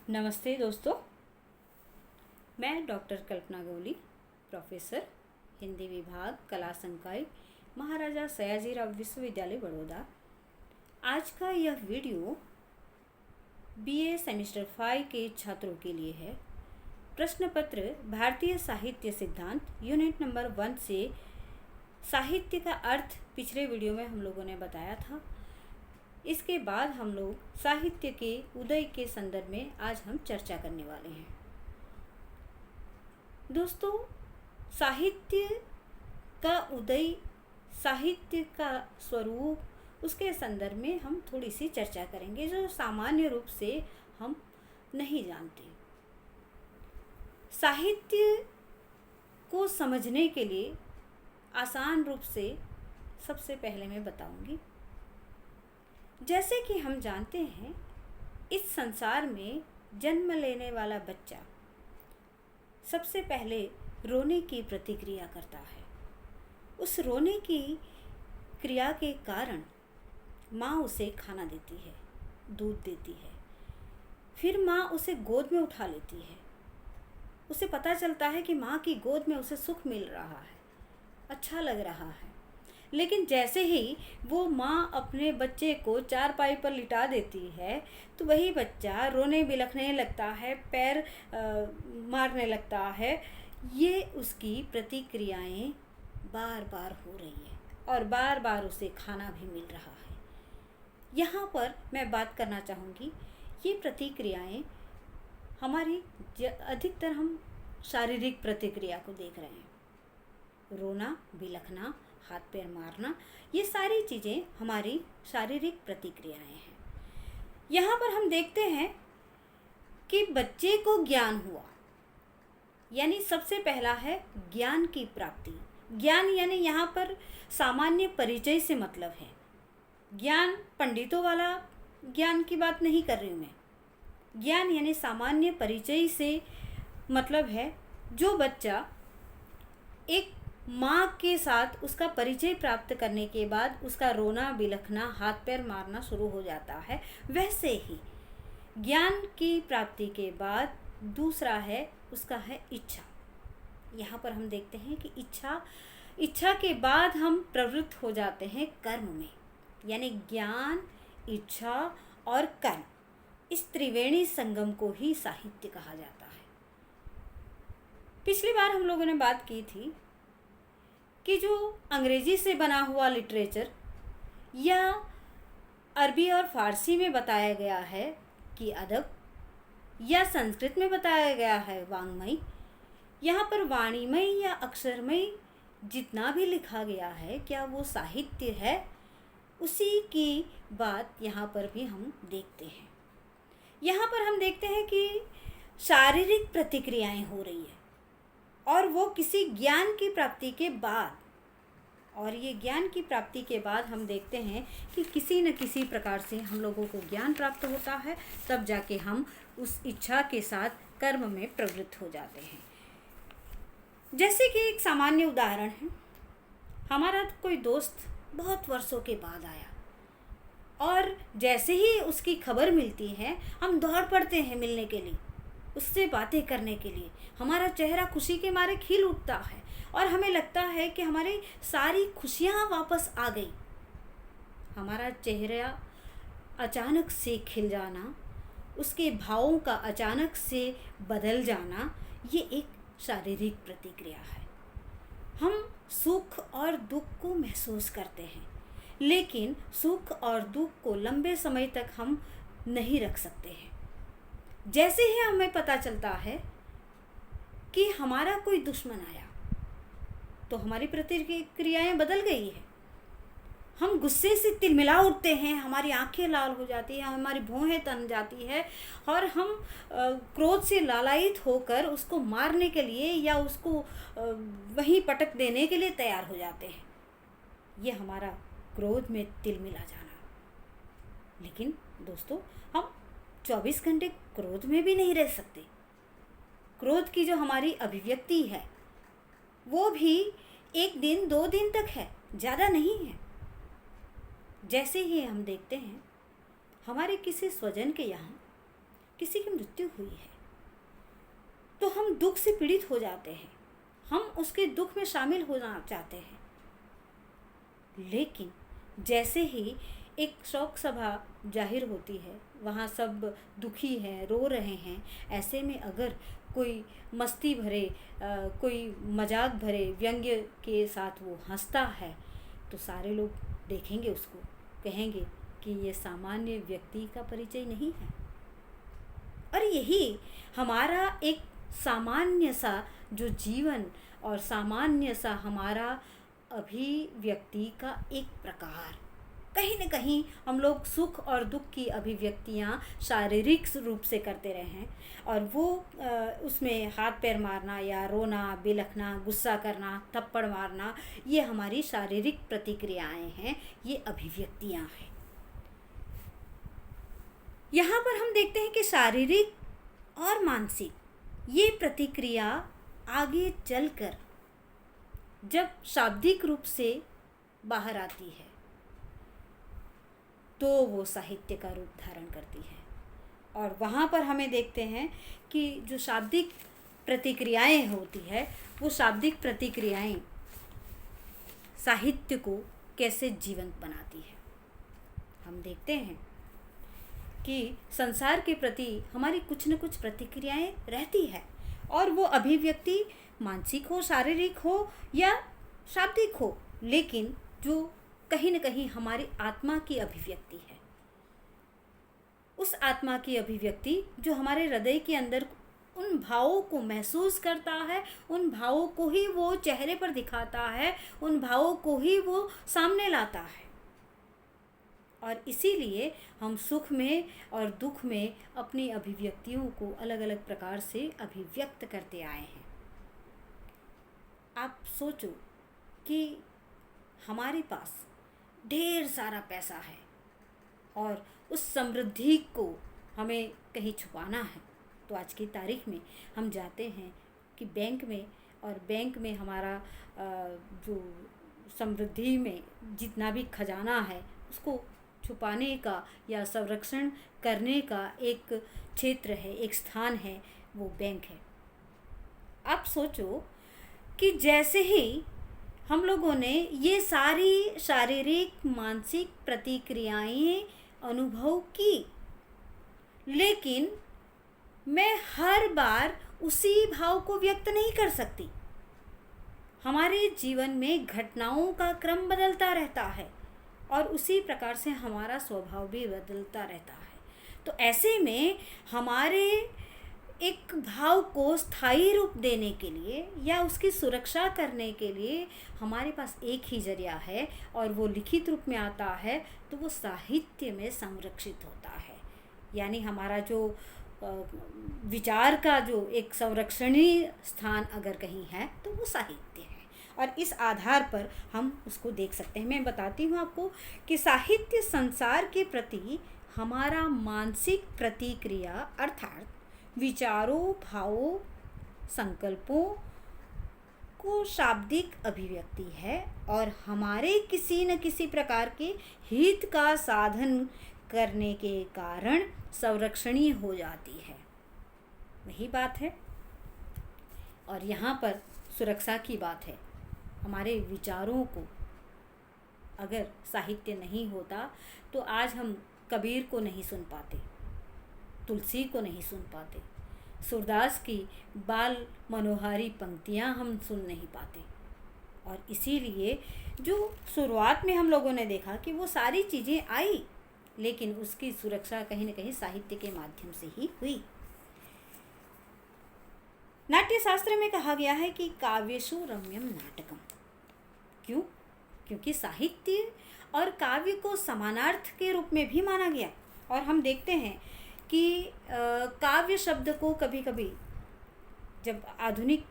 नमस्ते दोस्तों, मैं डॉक्टर कल्पना गौली, प्रोफेसर हिंदी विभाग कला संकाय महाराजा सयाजीराव विश्वविद्यालय बड़ौदा। आज का यह वीडियो बीए सेमेस्टर 5 के छात्रों के लिए है। प्रश्न पत्र भारतीय साहित्य सिद्धांत यूनिट नंबर 1 से साहित्य का अर्थ पिछले वीडियो में हम लोगों ने बताया था। इसके बाद हम लोग साहित्य के उदय के संदर्भ में आज हम चर्चा करने वाले हैं। दोस्तों, साहित्य का उदय, साहित्य का स्वरूप, उसके संदर्भ में हम थोड़ी सी चर्चा करेंगे जो सामान्य रूप से हम नहीं जानते। साहित्य को समझने के लिए आसान रूप से सबसे पहले मैं बताऊंगी। जैसे कि हम जानते हैं, इस संसार में जन्म लेने वाला बच्चा सबसे पहले रोने की प्रतिक्रिया करता है। उस रोने की क्रिया के कारण माँ उसे खाना देती है, दूध देती है। फिर माँ उसे गोद में उठा लेती है। उसे पता चलता है कि माँ की गोद में उसे सुख मिल रहा है, अच्छा लग रहा है। लेकिन जैसे ही वो माँ अपने बच्चे को चारपाई पर लिटा देती है तो वही बच्चा रोने बिलखने लगता है, पैर मारने लगता है। ये उसकी प्रतिक्रियाएं बार बार हो रही है और बार बार उसे खाना भी मिल रहा है। यहाँ पर मैं बात करना चाहूँगी, ये प्रतिक्रियाएं हमारी अधिकतर हम शारीरिक प्रतिक्रिया को देख रहे हैं। रोना, बिलखना, हाथ पैर मारना, ये सारी चीज़ें हमारी शारीरिक प्रतिक्रियाएं हैं। यहाँ पर हम देखते हैं कि बच्चे को ज्ञान हुआ, यानी सबसे पहला है ज्ञान की प्राप्ति। ज्ञान यानी यहाँ पर सामान्य परिचय से मतलब है। ज्ञान पंडितों वाला ज्ञान की बात नहीं कर रही हूँ मैं। ज्ञान यानी सामान्य परिचय से मतलब है जो बच्चा एक माँ के साथ उसका परिचय प्राप्त करने के बाद उसका रोना बिलखना, हाथ पैर मारना शुरू हो जाता है। वैसे ही ज्ञान की प्राप्ति के बाद दूसरा है उसका है इच्छा। यहाँ पर हम देखते हैं कि इच्छा के बाद हम प्रवृत्त हो जाते हैं कर्म में, यानी ज्ञान, इच्छा और कर्म, इस त्रिवेणी संगम को ही साहित्य कहा जाता है। पिछली बार हम लोगों ने बात की थी कि जो अंग्रेजी से बना हुआ लिटरेचर या अरबी और फारसी में बताया गया है कि अदब, या संस्कृत में बताया गया है वाङ्मय, यहाँ पर वाणीमय या अक्षरमय जितना भी लिखा गया है, क्या वो साहित्य है? उसी की बात यहाँ पर भी हम देखते हैं। यहाँ पर हम देखते हैं कि शारीरिक प्रतिक्रियाएं हो रही है और वो किसी ज्ञान की प्राप्ति के बाद, और ये ज्ञान की प्राप्ति के बाद हम देखते हैं कि किसी न किसी प्रकार से हम लोगों को ज्ञान प्राप्त होता है, तब जाके हम उस इच्छा के साथ कर्म में प्रवृत्त हो जाते हैं। जैसे कि एक सामान्य उदाहरण है, हमारा कोई दोस्त बहुत वर्षों के बाद आया और जैसे ही उसकी खबर मिलती है हम दौड़ पड़ते हैं मिलने के लिए, उससे बातें करने के लिए। हमारा चेहरा खुशी के मारे खिल उठता है और हमें लगता है कि हमारी सारी खुशियाँ वापस आ गई। हमारा चेहरा अचानक से खिल जाना, उसके भावों का अचानक से बदल जाना, ये एक शारीरिक प्रतिक्रिया है। हम सुख और दुख को महसूस करते हैं, लेकिन सुख और दुख को लंबे समय तक हम नहीं रख सकते हैं। जैसे ही हमें पता चलता है कि हमारा कोई दुश्मन आया तो हमारी प्रतिक्रियाएं बदल गई है। हम गुस्से से तिलमिला उठते हैं, हमारी आंखें लाल हो जाती हैं, हमारी भौहें तन जाती है और हम क्रोध से लालायित होकर उसको मारने के लिए या उसको वहीं पटक देने के लिए तैयार हो जाते हैं। ये हमारा क्रोध में तिलमिला जाना। लेकिन दोस्तों, हम 24 घंटे क्रोध में भी नहीं रह सकते। क्रोध की जो हमारी अभिव्यक्ति है वो भी 1 दिन 2 दिन तक है, ज़्यादा नहीं है। जैसे ही हम देखते हैं हमारे किसी स्वजन के यहाँ किसी की मृत्यु हुई है तो हम दुख से पीड़ित हो जाते हैं, हम उसके दुख में शामिल होना चाहते हैं। लेकिन जैसे ही एक शोक सभा जाहिर होती है, वहाँ सब दुखी हैं, रो रहे हैं, ऐसे में अगर कोई मस्ती भरे कोई मजाक भरे व्यंग्य के साथ वो हंसता है तो सारे लोग देखेंगे उसको, कहेंगे कि ये सामान्य व्यक्ति का परिचय नहीं है। और यही हमारा एक सामान्य सा जो जीवन और सामान्य सा हमारा अभिव्यक्ति का एक प्रकार, कहीं न कहीं हम लोग सुख और दुख की अभिव्यक्तियाँ शारीरिक रूप से करते रहे हैं, और वो उसमें हाथ पैर मारना या रोना, बिलखना, गुस्सा करना, थप्पड़ मारना, ये हमारी शारीरिक प्रतिक्रियाएं हैं, ये अभिव्यक्तियाँ हैं। यहाँ पर हम देखते हैं कि शारीरिक और मानसिक ये प्रतिक्रिया आगे चलकर जब शाब्दिक रूप से बाहर आती है तो वो साहित्य का रूप धारण करती है। और वहाँ पर हमें देखते हैं कि जो शाब्दिक प्रतिक्रियाएं होती है, वो शाब्दिक प्रतिक्रियाएं साहित्य को कैसे जीवंत बनाती है। हम देखते हैं कि संसार के प्रति हमारी कुछ न कुछ प्रतिक्रियाएं रहती है, और वो अभिव्यक्ति मानसिक हो, शारीरिक हो या शाब्दिक हो, लेकिन जो कहीं न कहीं हमारी आत्मा की अभिव्यक्ति है। उस आत्मा की अभिव्यक्ति जो हमारे हृदय के अंदर उन भावों को महसूस करता है, उन भावों को ही वो चेहरे पर दिखाता है, उन भावों को ही वो सामने लाता है। और इसीलिए हम सुख में और दुख में अपनी अभिव्यक्तियों को अलग अलग प्रकार से अभिव्यक्त करते आए हैं। आप सोचो कि हमारे पास ढेर सारा पैसा है और उस समृद्धि को हमें कहीं छुपाना है, तो आज की तारीख में हम जाते हैं कि बैंक में, और बैंक में हमारा जो समृद्धि में जितना भी खजाना है उसको छुपाने का या संरक्षण करने का एक क्षेत्र है, एक स्थान है, वो बैंक है। आप सोचो कि जैसे ही हम लोगों ने ये सारी शारीरिक मानसिक प्रतिक्रियाएं अनुभव की, लेकिन मैं हर बार उसी भाव को व्यक्त नहीं कर सकती। हमारे जीवन में घटनाओं का क्रम बदलता रहता है और उसी प्रकार से हमारा स्वभाव भी बदलता रहता है। तो ऐसे में हमारे एक भाव को स्थायी रूप देने के लिए या उसकी सुरक्षा करने के लिए हमारे पास एक ही जरिया है, और वो लिखित रूप में आता है, तो वो साहित्य में संरक्षित होता है। यानी हमारा जो विचार का जो एक संरक्षणीय स्थान अगर कहीं है तो वो साहित्य है, और इस आधार पर हम उसको देख सकते हैं। मैं बताती हूँ आपको कि साहित्य संसार के प्रति हमारा मानसिक प्रतिक्रिया अर्थात विचारों, भावों, संकल्पों को शाब्दिक अभिव्यक्ति है, और हमारे किसी न किसी प्रकार के हित का साधन करने के कारण संरक्षणीय हो जाती है। वही बात है। और यहाँ पर सुरक्षा की बात है। हमारे विचारों को अगर साहित्य नहीं होता तो आज हम कबीर को नहीं सुन पाते, तुलसी को नहीं सुन पाते, सूरदास की बाल मनोहारी पंक्तियाँ हम सुन नहीं पाते। और इसीलिए जो शुरुआत में हम लोगों ने देखा कि वो सारी चीज़ें आई, लेकिन उसकी सुरक्षा कहीं न कहीं साहित्य के माध्यम से ही हुई। नाट्य शास्त्र में कहा गया है कि काव्येषु रम्यम नाटकम। क्यों? क्योंकि साहित्य और काव्य को समानार्थ के रूप में भी माना गया। और हम देखते हैं कि काव्य शब्द को कभी कभी जब आधुनिक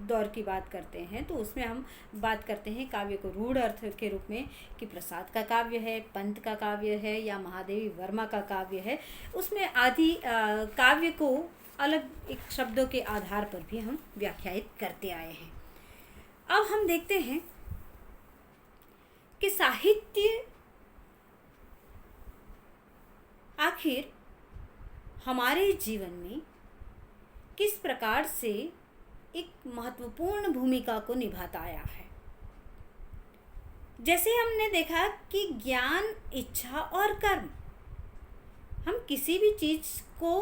दौर की बात करते हैं तो उसमें हम बात करते हैं काव्य को रूढ़ अर्थ के रूप में कि प्रसाद का काव्य है, पंत का काव्य है या महादेवी वर्मा का काव्य है। उसमें आदि काव्य को अलग एक शब्दों के आधार पर भी हम व्याख्यायित करते आए हैं। अब हम देखते हैं कि साहित्य आखिर हमारे जीवन में किस प्रकार से एक महत्वपूर्ण भूमिका को निभाता आया है। जैसे हमने देखा कि ज्ञान, इच्छा और कर्म, हम किसी भी चीज़ को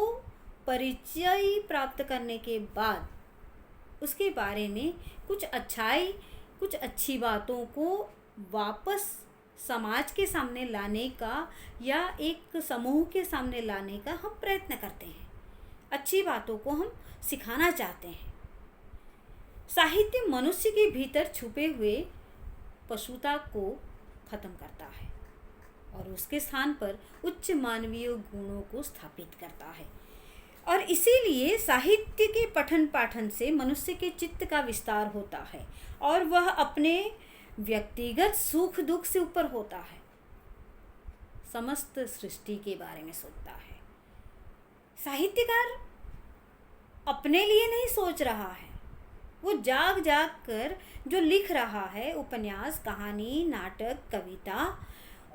परिचय प्राप्त करने के बाद उसके बारे में कुछ अच्छाई, कुछ अच्छी बातों को वापस समाज के सामने लाने का या एक समूह के सामने लाने का हम प्रयत्न करते हैं। अच्छी बातों को हम सिखाना चाहते हैं। साहित्य मनुष्य के भीतर छुपे हुए पशुता को खत्म करता है और उसके स्थान पर उच्च मानवीय गुणों को स्थापित करता है। और इसीलिए साहित्य के पठन पाठन से मनुष्य के चित्त का विस्तार होता है और वह अपने व्यक्तिगत सुख दुख से ऊपर होता है, समस्त सृष्टि के बारे में सोचता है। साहित्यकार अपने लिए नहीं सोच रहा है, वो जाग जाग कर जो लिख रहा है, उपन्यास, कहानी, नाटक, कविता,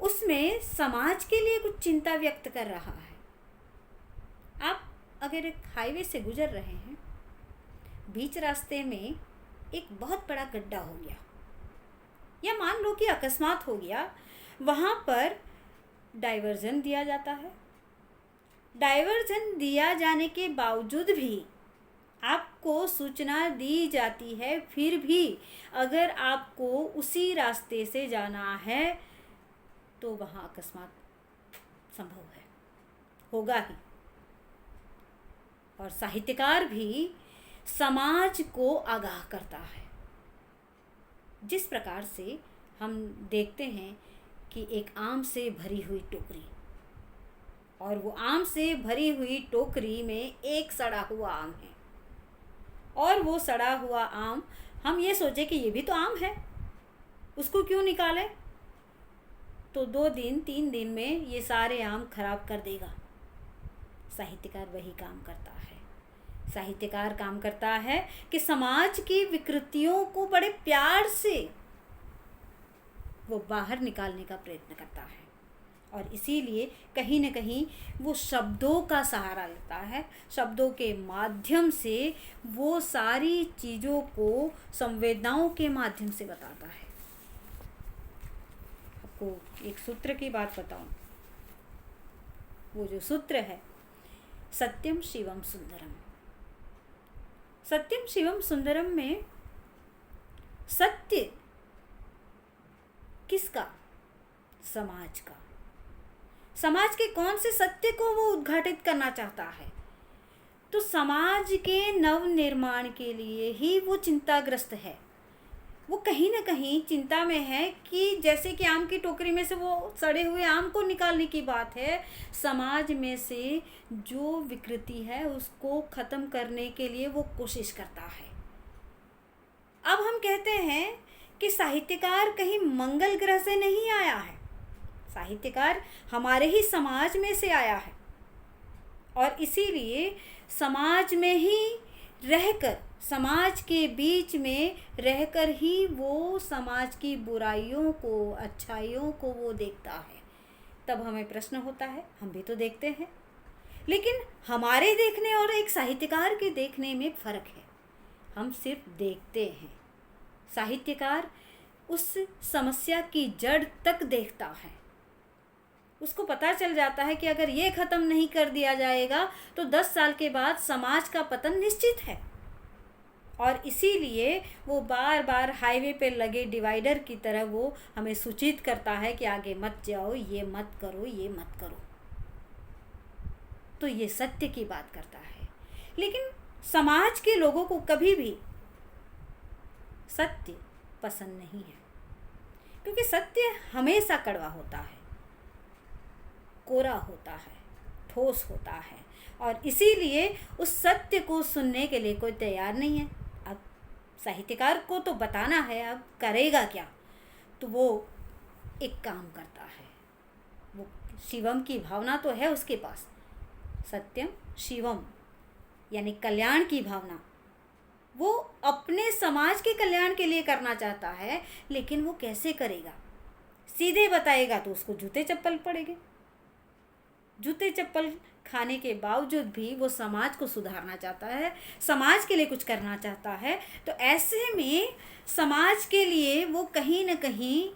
उसमें समाज के लिए कुछ चिंता व्यक्त कर रहा है। आप अगर एक हाईवे से गुजर रहे हैं, बीच रास्ते में एक बहुत बड़ा गड्ढा हो गया या मान लो कि अकस्मात हो गया, वहाँ पर डाइवर्जन दिया जाता है। डाइवर्जन दिया जाने के बावजूद भी आपको सूचना दी जाती है, फिर भी अगर आपको उसी रास्ते से जाना है तो वहाँ अकस्मात संभव है, होगा ही। और साहित्यकार भी समाज को आगाह करता है। जिस प्रकार से हम देखते हैं कि एक आम से भरी हुई टोकरी, और वो आम से भरी हुई टोकरी में एक सड़ा हुआ आम है, और वो सड़ा हुआ आम हम ये सोचे कि ये भी तो आम है, उसको क्यों निकालें, तो 2 दिन 3 दिन में ये सारे आम खराब कर देगा। साहित्यकार वही काम करता है। साहित्यकार काम करता है कि समाज की विकृतियों को बड़े प्यार से वो बाहर निकालने का प्रयत्न करता है, और इसीलिए कहीं न कहीं वो शब्दों का सहारा लेता है। शब्दों के माध्यम से वो सारी चीज़ों को संवेदनाओं के माध्यम से बताता है। आपको एक सूत्र की बात बताऊं, वो जो सूत्र है, सत्यम शिवम सुंदरम। सत्यम शिवम सुंदरम में सत्य किसका? समाज का। समाज के कौन से सत्य को वो उद्घाटित करना चाहता है? तो समाज के नव निर्माण के लिए ही वो चिंताग्रस्त है। वो कहीं ना कहीं चिंता में है कि जैसे कि आम की टोकरी में से वो सड़े हुए आम को निकालने की बात है, समाज में से जो विकृति है उसको ख़त्म करने के लिए वो कोशिश करता है। अब हम कहते हैं कि साहित्यकार कहीं मंगल ग्रह से नहीं आया है, साहित्यकार हमारे ही समाज में से आया है, और इसीलिए समाज में ही रहकर, समाज के बीच में रहकर ही वो समाज की बुराइयों को, अच्छाइयों को वो देखता है। तब हमें प्रश्न होता है, हम भी तो देखते हैं, लेकिन हमारे देखने और एक साहित्यकार के देखने में फ़र्क है। हम सिर्फ देखते हैं, साहित्यकार उस समस्या की जड़ तक देखता है। उसको पता चल जाता है कि अगर ये ख़त्म नहीं कर दिया जाएगा तो 10 साल के बाद समाज का पतन निश्चित है। और इसीलिए वो बार बार हाईवे पे लगे डिवाइडर की तरह वो हमें सूचित करता है कि आगे मत जाओ, ये मत करो, ये मत करो। तो ये सत्य की बात करता है। लेकिन समाज के लोगों को कभी भी सत्य पसंद नहीं है, क्योंकि सत्य हमेशा कड़वा होता है, कोरा होता है, ठोस होता है, और इसीलिए उस सत्य को सुनने के लिए कोई तैयार नहीं है। अब साहित्यकार को तो बताना है, अब करेगा क्या? तो वो एक काम करता है, वो शिवम की भावना तो है उसके पास, सत्यम शिवम यानी कल्याण की भावना, वो अपने समाज के कल्याण के लिए करना चाहता है। लेकिन वो कैसे करेगा? सीधे बताएगा तो उसको जूते चप्पल पड़ेंगे, जूते चप्पल खाने के बावजूद भी वो समाज को सुधारना चाहता है, समाज के लिए कुछ करना चाहता है। तो ऐसे में समाज के लिए वो कहीं न कहीं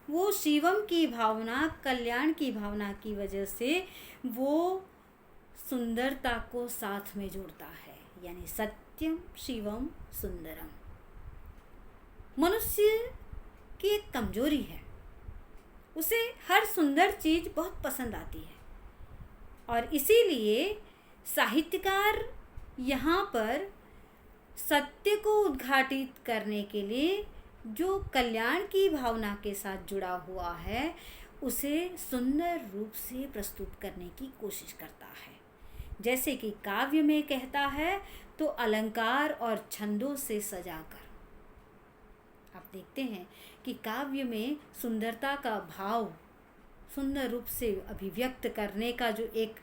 वो शिवम की भावना, कल्याण की भावना की वजह से वो सुंदरता को साथ में जोड़ता है, यानी सत्यम शिवम सुंदरम। मनुष्य की एक कमजोरी है, उसे हर सुंदर चीज बहुत पसंद आती है, और इसीलिए साहित्यकार यहाँ पर सत्य को उद्घाटित करने के लिए जो कल्याण की भावना के साथ जुड़ा हुआ है उसे सुंदर रूप से प्रस्तुत करने की कोशिश करता है। जैसे कि काव्य में कहता है, तो अलंकार और छंदों से सजाकर। आप देखते हैं कि काव्य में सुंदरता का भाव सुंदर रूप से अभिव्यक्त करने का जो एक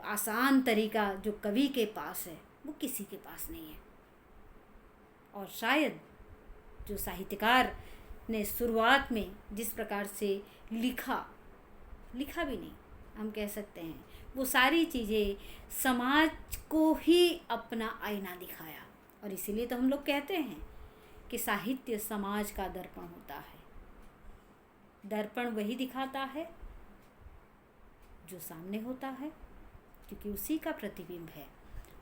आसान तरीका जो कवि के पास है वो किसी के पास नहीं है। और शायद जो साहित्यकार ने शुरुआत में जिस प्रकार से लिखा भी नहीं, हम कह सकते हैं वो सारी चीज़ें समाज को ही अपना आईना दिखाया। और इसीलिए तो हम लोग कहते हैं कि साहित्य समाज का दर्पण होता है। दर्पण वही दिखाता है जो सामने होता है, क्योंकि उसी का प्रतिबिंब है।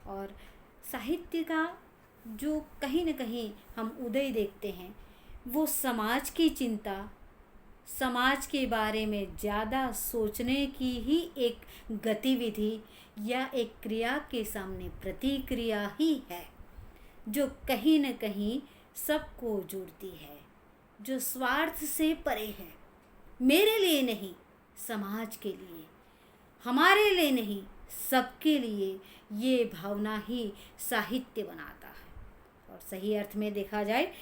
और साहित्य का जो कहीं न कहीं हम उदय देखते हैं वो समाज की चिंता, समाज के बारे में ज़्यादा सोचने की ही एक गतिविधि या एक क्रिया के सामने प्रतिक्रिया ही है, जो कहीं न कहीं सबको जोड़ती है, जो स्वार्थ से परे है। मेरे लिए नहीं, समाज के लिए, हमारे लिए नहीं, सबके लिए ये भावना ही साहित्य बनाता है। और सही अर्थ में देखा जाए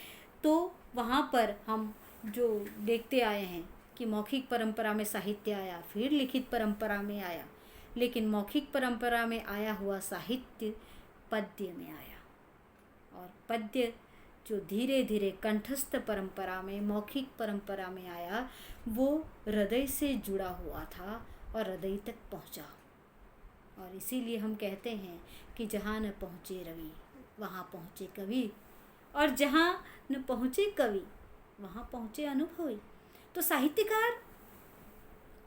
तो वहाँ पर हम जो देखते आए हैं कि मौखिक परंपरा में साहित्य आया, फिर लिखित परंपरा में आया, लेकिन मौखिक परंपरा में आया हुआ साहित्य पद्य में आया, और पद्य जो धीरे धीरे कंठस्थ परंपरा में, मौखिक परंपरा में आया, वो हृदय से जुड़ा हुआ था और हृदय तक पहुँचा। और इसीलिए हम कहते हैं कि जहाँ न पहुँचे रवि वहाँ पहुँचे कवि, और जहाँ न पहुँचे कवि वहाँ पहुँचे अनुभवी। तो साहित्यकार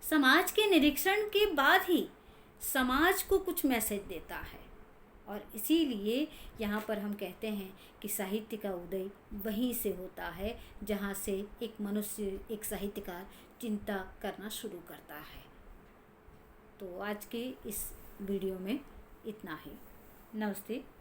समाज के निरीक्षण के बाद ही समाज को कुछ मैसेज देता है, और इसीलिए यहाँ पर हम कहते हैं कि साहित्य का उदय वहीं से होता है जहाँ से एक मनुष्य, एक साहित्यकार चिंता करना शुरू करता है। तो आज के इस वीडियो में इतना ही। नमस्ते।